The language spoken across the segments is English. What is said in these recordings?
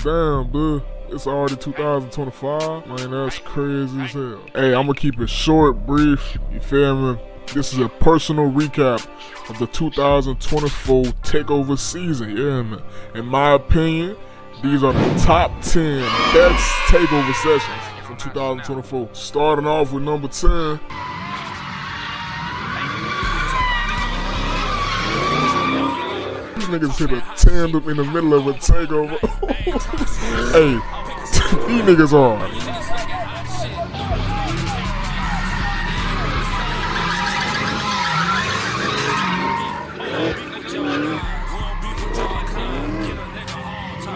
Damn, dude. It's already 2025. Man, that's crazy as hell. Hey, I'm gonna keep it short, brief. You feel me? This is a personal recap of the 2024 takeover season. Yeah, man. In my opinion, these are the top 10 best takeover sessions from 2024. Starting off with number 10. These niggas hit a 10 in the middle of a takeover. Hey, these niggas are.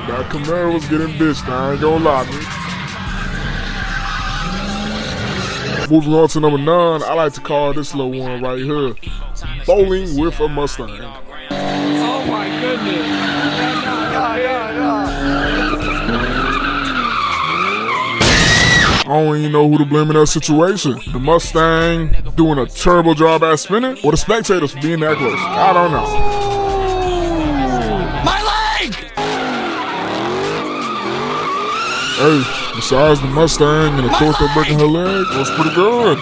That Camaro was getting bitched, I ain't gonna lie, man. Moving on to number 9, I like to call this little one right here Bowling with a Mustang. Oh my goodness. I don't even know who to blame in that situation. The Mustang doing a terrible job at spinning, or the spectators for being that close. I don't know. My leg! Hey, besides the Mustang and the torso breaking her leg, it was pretty good.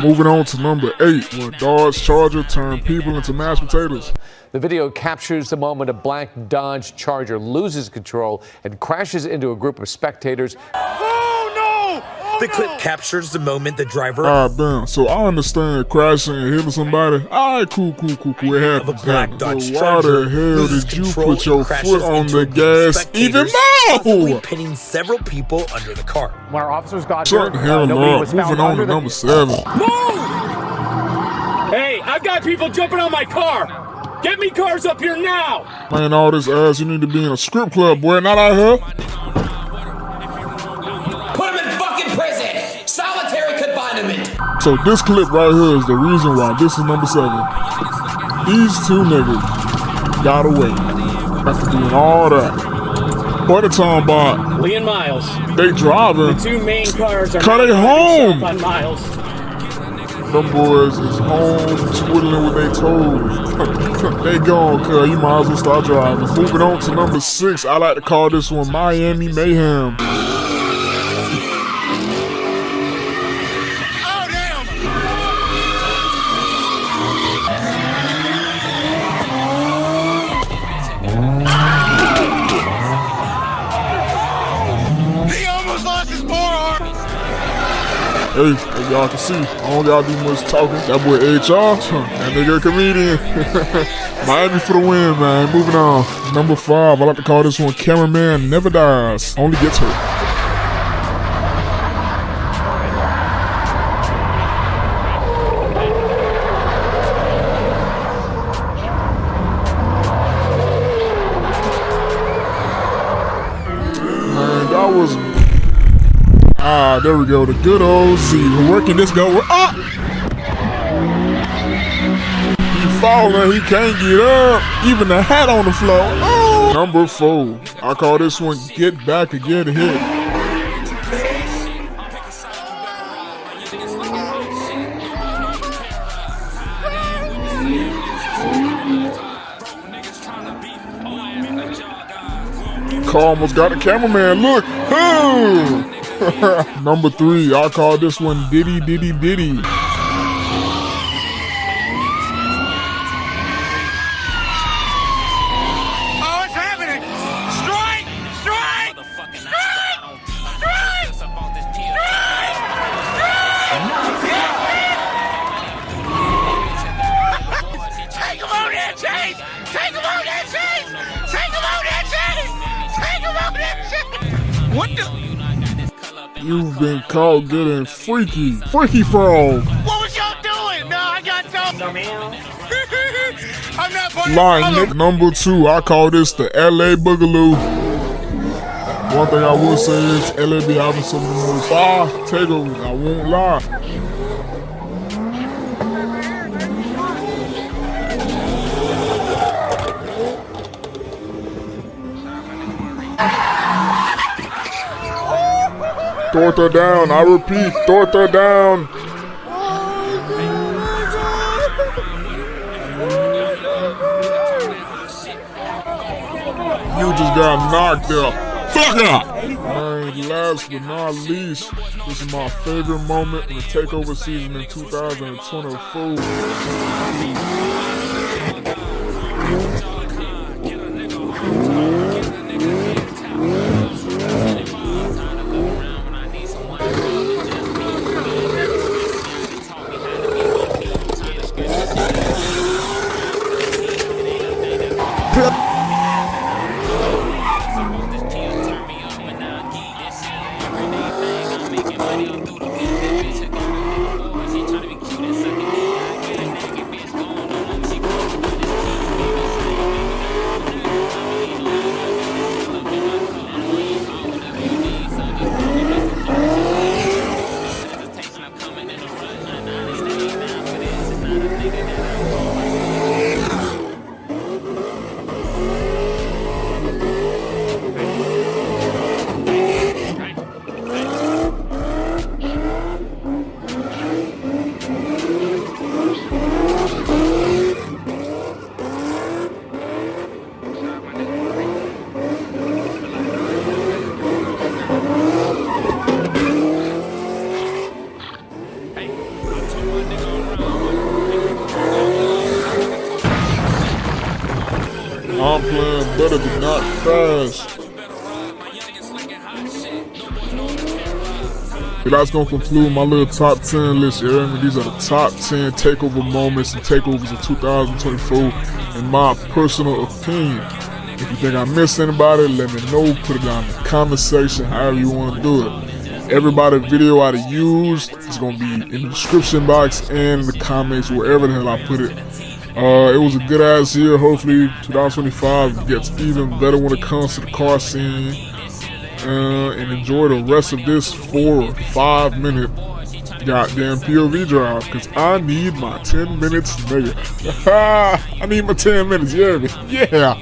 Moving on to number 8, when a Dodge Charger turned people into mashed potatoes. The video captures the moment a black Dodge Charger loses control and crashes into a group of spectators. The clip captures the moment the driver Damn. So I understand crashing and hitting somebody. Alright, cool. It happens. of a black Dodge So why Charger the hell loses did you control put your and crashes foot on into the a group of gas even spectators, possibly more? pinning several people under the car. When our officers got Shut the hell up. Moving on to number 7. Move! Hey, I've got people jumping on my car. Get me cars up here now. Man, all this ass, you need to be in a script club, boy, not out here. Put him in fucking prison! Solitary confinement! So this clip right here is the reason why this is number 7. These two niggas got away after doing all that. By the time about Lee and Miles. they driving, The 2 main cars are cut it home. on Miles. Them boys is home twiddling with their toes. They gone, cuz you might as well start driving. Moving on to number 6, I like to call this one Miami Mayhem. He almost lost his forearm. Hey, as y'all can see, I don't gotta do much talking. That boy HR, that nigga a comedian. Miami for the win, man. Moving on. Number 5, I like to call this one Cameraman Never Dies, only gets hurt. Man, that was... there we go. The good old Z. Where can this go? Up! He falling. He can't get up. Even the hat on the floor. Oh! Number 4. I call this one Get Back and Get Hit. Car almost got the cameraman. Look. Number 3, I call this one Diddy Diddy Diddy. Oh, what's happening? Strike! Strike! Strike! Strike! Strike! Take him on that chain! Take him on that chain! Take him on that chain! Take him on that chain! What the? You've been caught getting freaky. Freaky frog. What was y'all doing? No, I got something. I'm not funny. Line Nick. Number 2, I call this the LA Boogaloo. One thing I will say is LA be having some of the most fire takeovers. I won't lie. Torta down, I repeat, torta down. You just got knocked out. fuck out. And last but not least, this is my favorite moment in the takeover season in 2024. I'm playing better than not fast. That's gonna conclude my little top 10 list. You hear me? These are the top 10 takeover moments and takeovers of 2024 in my personal opinion. If you think I missed anybody, let me know. Put it down in the comment section, however you want to do it. Everybody video I used is gonna be in the description box and in the comments, wherever the hell I put it. It was a good ass year. Hopefully 2025 gets even better when it comes to the car scene. And enjoy the rest of this 4 or 5 minute goddamn POV drive, because I need my 10 minutes, nigga. I need my 10 minutes, you hear me? Yeah.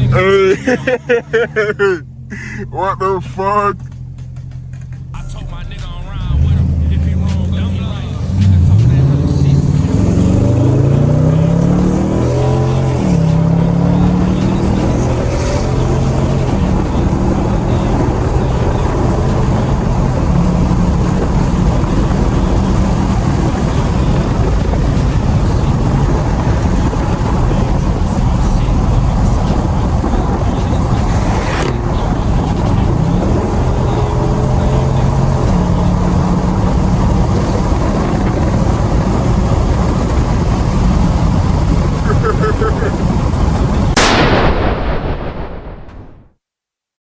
Hey, what the fuck?